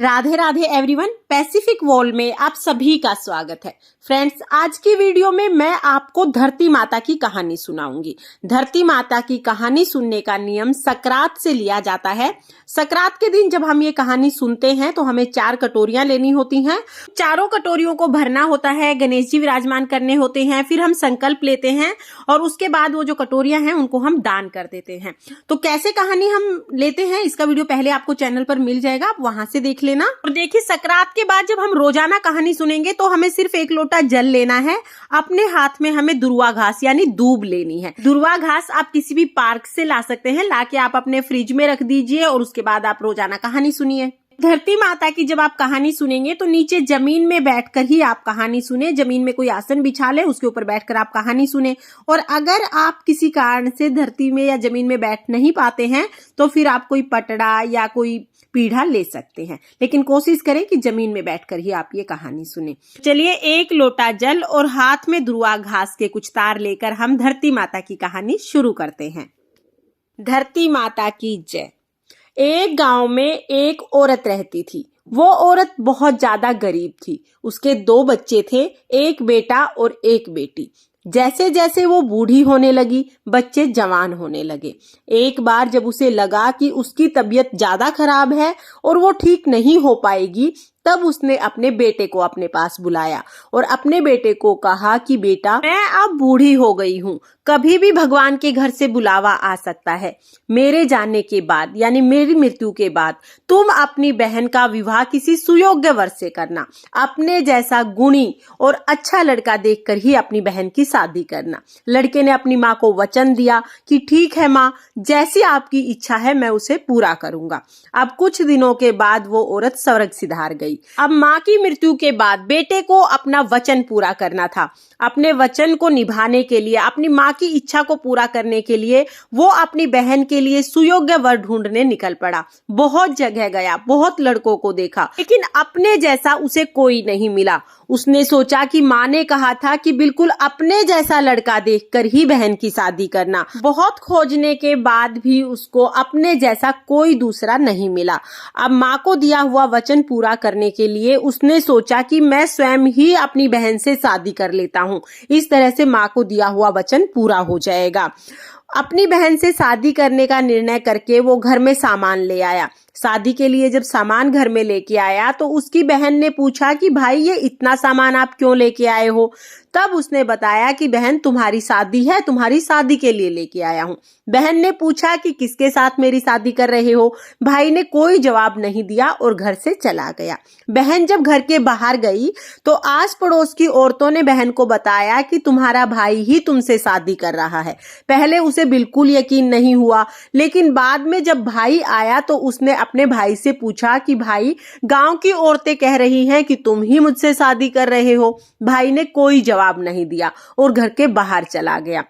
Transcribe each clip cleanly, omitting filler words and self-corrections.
Radhe Radhe everyone, Pacific wall में आप सभी का स्वागत है। फ्रेंड्स, आज की वीडियो में मैं आपको धरती माता की कहानी सुनाऊंगी। धरती माता की कहानी सुनने का नियम सकरात से लिया जाता है। सकरात के दिन जब हम ये कहानी सुनते हैं तो हमें 4 कटोरियां लेनी होती हैं। चारों कटोरियों को भरना होता है, गणेश जी विराजमान करने होते हैं, फिर हम संकल्प लेते हैं और उसके बाद वो जो कटोरियां हैं उनको हम दान कर देते हैं। तो कैसे कहानी हम लेते हैं, इसका वीडियो पहले आपको चैनल पर मिल जाएगा, आप वहां से देख लेना। और देखिए, सकरात के बाद जब हम रोजाना कहानी सुनेंगे तो हमें सिर्फ 1 लोटा जल लेना है। अपने हाथ में हमें दुर्वा घास यानी दूब लेनी है। दुर्वा घास आप किसी भी पार्क से ला सकते हैं, लाके आप अपने फ्रिज में रख दीजिए और उसके बाद आप रोजाना कहानी सुनिए। धरती माता की जब आप कहानी सुनेंगे तो नीचे जमीन में बैठकर ही आप कहानी सुने। जमीन में कोई आसन बिछा ले, उसके ऊपर बैठकर आप कहानी सुने। और अगर आप किसी कारण से धरती में या जमीन में बैठ नहीं पाते हैं तो फिर आप कोई पटड़ा या कोई पीढ़ा ले सकते हैं, लेकिन कोशिश करें कि जमीन में बैठकर ही आप ये कहानी सुने। चलिए, 1 लोटा जल और हाथ में दुर्वा घास के कुछ तार लेकर हम धरती माता की कहानी शुरू करते हैं। धरती माता की जय। एक गांव में एक औरत रहती थी। वो औरत बहुत ज्यादा गरीब थी। उसके 2 बच्चे थे, एक बेटा और एक बेटी। जैसे जैसे वो बूढ़ी होने लगी, बच्चे जवान होने लगे। एक बार जब उसे लगा कि उसकी तबीयत ज्यादा खराब है और वो ठीक नहीं हो पाएगी, तब उसने अपने बेटे को अपने पास बुलाया और अपने बेटे को कहा कि बेटा, मैं अब बूढ़ी हो गई हूँ, कभी भी भगवान के घर से बुलावा आ सकता है। मेरे जाने के बाद यानी मेरी मृत्यु के बाद तुम अपनी बहन का विवाह किसी सुयोग्य वर से करना। अपने जैसा गुणी और अच्छा लड़का देखकर ही अपनी बहन की शादी करना। लड़के ने अपनी माँ को वचन दिया कि ठीक है माँ, जैसी आपकी इच्छा है मैं उसे पूरा करूंगा। अब कुछ दिनों के बाद वो औरत स्वर्ग सिधार गई। अब माँ की मृत्यु के बाद बेटे को अपना वचन पूरा करना था। अपने वचन को निभाने के लिए, अपनी माँ की इच्छा को पूरा करने के लिए वो अपनी बहन के लिए सुयोग्य वर ढूंढने निकल पड़ा। बहुत जगह गया, बहुत लड़कों को देखा, लेकिन अपने जैसा उसे कोई नहीं मिला। उसने सोचा कि माँ ने कहा था कि बिल्कुल अपने जैसा लड़का देखकर ही बहन की शादी करना। बहुत खोजने के बाद भी उसको अपने जैसा कोई दूसरा नहीं मिला। अब माँ को दिया हुआ वचन पूरा करने के लिए उसने सोचा कि मैं स्वयं ही अपनी बहन से शादी कर लेता हूँ। इस तरह से माँ को दिया हुआ वचन पूरा हो जाएगा। अपनी बहन से शादी करने का निर्णय करके वो घर में सामान ले आया। शादी के लिए जब सामान घर में लेके आया तो उसकी बहन ने पूछा कि भाई, ये इतना सामान आप क्यों लेके आए हो? तब उसने बताया कि बहन, तुम्हारी शादी है, तुम्हारी शादी के लिए लेके आया हूँ। बहन ने पूछा कि किसके साथ मेरी शादी कर रहे हो? भाई ने कोई जवाब नहीं दिया और घर से चला गया। बहन जब घर के बाहर गई तो आस पड़ोस की औरतों ने बहन को बताया कि तुम्हारा भाई ही तुमसे शादी कर रहा है। पहले उसे बिल्कुल यकीन नहीं हुआ, लेकिन बाद में जब भाई आया तो उसने अपने भाई से पूछा कि भाई, गांव की औरतें कह रही हैं कि तुम ही मुझसे शादी कर रहे हो। भाई ने कोई जवाब नहीं दिया और घर के बाहर चला गया।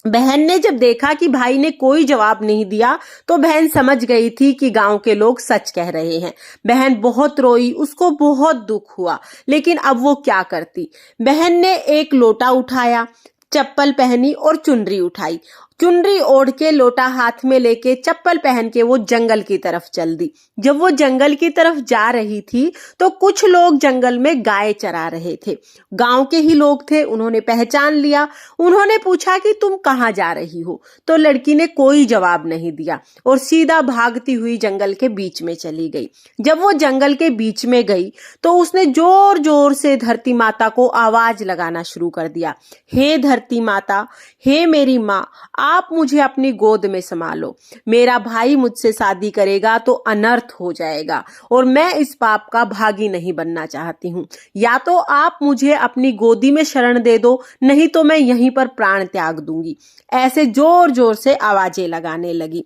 बहन ने जब देखा कि भाई ने कोई जवाब नहीं दिया तो बहन समझ गई थी कि गांव के लोग सच कह रहे हैं। बहन बहुत रोई, उसको बहुत दुख हुआ, लेकिन अब वो क्या करती। बहन ने 1 लोटा उठाया, चप्पल पहनी और चुनरी उठाई। चुनरी ओढ़ के, लोटा हाथ में लेके, चप्पल पहन के वो जंगल की तरफ चल दी। जब वो जंगल की तरफ जा रही थी तो कुछ लोग जंगल में गाय चरा रहे थे। गांव के ही लोग थे, उन्होंने पहचान लिया। उन्होंने पूछा कि तुम कहाँ जा रही हो? तो लड़की ने कोई जवाब नहीं दिया और सीधा भागती हुई जंगल के बीच में चली गई। जब वो जंगल के बीच में गई तो उसने जोर जोर से धरती माता को आवाज लगाना शुरू कर दिया। हे धरती माता, हे मेरी माँ, आप मुझे अपनी गोद में संभालो। मेरा भाई मुझसे शादी करेगा तो अनर्थ हो जाएगा और मैं इस पाप का भागी नहीं बनना चाहती हूँ। या तो आप मुझे अपनी गोदी में शरण दे दो, नहीं तो मैं यहीं पर प्राण त्याग दूंगी। ऐसे जोर जोर से आवाजें लगाने लगी।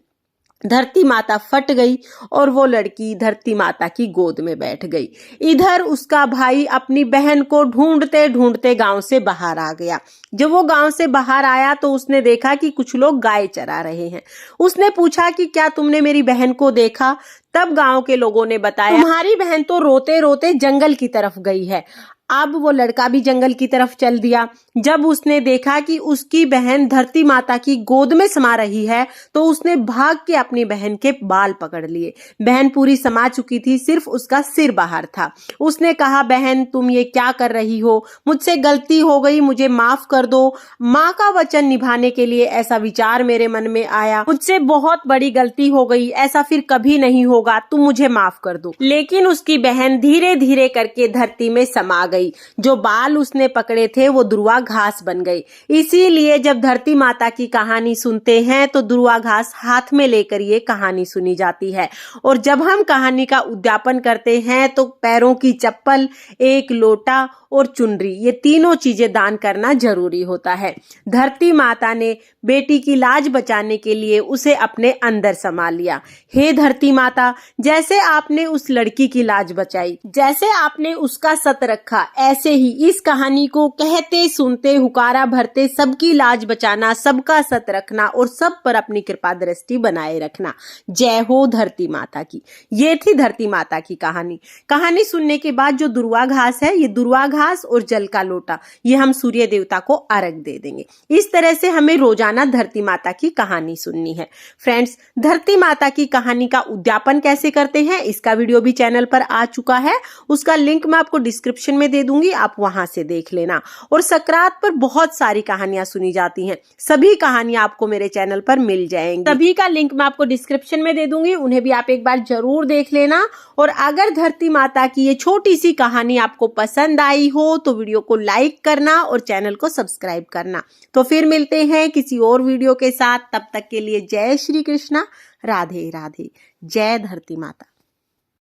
धरती माता फट गई और वो लड़की धरती माता की गोद में बैठ गई। इधर उसका भाई अपनी बहन को ढूंढते ढूंढते गांव से बाहर आ गया। जब वो गांव से बाहर आया तो उसने देखा कि कुछ लोग गाय चरा रहे हैं। उसने पूछा कि क्या तुमने मेरी बहन को देखा? तब गांव के लोगों ने बताया, तुम्हारी बहन तो रोते रोते जंगल की तरफ गई है। अब वो लड़का भी जंगल की तरफ चल दिया। जब उसने देखा कि उसकी बहन धरती माता की गोद में समा रही है तो उसने भाग के अपनी बहन के बाल पकड़ लिए। बहन पूरी समा चुकी थी, सिर्फ उसका सिर बाहर था। उसने कहा, बहन तुम ये क्या कर रही हो, मुझसे गलती हो गई, मुझे माफ कर दो। माँ का वचन निभाने के लिए ऐसा विचार मेरे मन में आया, मुझसे बहुत बड़ी गलती हो गई, ऐसा फिर कभी नहीं होगा, तुम मुझे माफ कर दो। लेकिन उसकी बहन धीरे धीरे करके धरती में समा गई। जो बाल उसने पकड़े थे वो दुर्वा घास बन गई। इसीलिए जब धरती माता की कहानी सुनते हैं तो दुर्वा घास हाथ में लेकर ये कहानी सुनी जाती है। और जब हम कहानी का उद्यापन करते हैं तो पैरों की चप्पल, एक लोटा और चुनरी, ये तीनों चीजें दान करना जरूरी होता है। धरती माता ने बेटी की लाज बचाने के लिए उसे अपने अंदर समा लिया। हे धरती माता, जैसे आपने उस लड़की की लाज बचाई, जैसे आपने उसका सत रखा, ऐसे ही इस कहानी को कहते सुनते हुकारा भरते सबकी लाज बचाना, सबका सत रखना और सब पर अपनी कृपा दृष्टि बनाए रखना। जय हो धरती माता की। ये थी धरती माता की कहानी। कहानी सुनने के बाद जो दुर्वा घास है, ये दुर्वा घास और जल का लोटा, ये हम सूर्य देवता को अर्घ दे देंगे। इस तरह से हमें रोजाना धरती माता की कहानी सुननी है। फ्रेंड्स, धरती माता की कहानी का उद्यापन कैसे करते हैं इसका वीडियो भी चैनल पर आ चुका है। उसका लिंक मैं आपको डिस्क्रिप्शन में दे दूंगी, आप वहां से देख लेना। और सकरात पर बहुत सारी कहानियां सुनी जाती हैं, सभी कहानियां आपको मेरे चैनल पर मिल जाएंगी। सभी का लिंक मैं आपको डिस्क्रिप्शन में दे दूंगी, उन्हें भी आप एक बार जरूर देख लेना। और अगर धरती माता की ये छोटी सी कहानी आपको पसंद आई हो तो वीडियो को लाइक करना और चैनल को सब्सक्राइब करना। तो फिर मिलते हैं किसी और वीडियो के साथ, तब तक के लिए जय श्री कृष्णा, राधे राधे, जय धरती माता।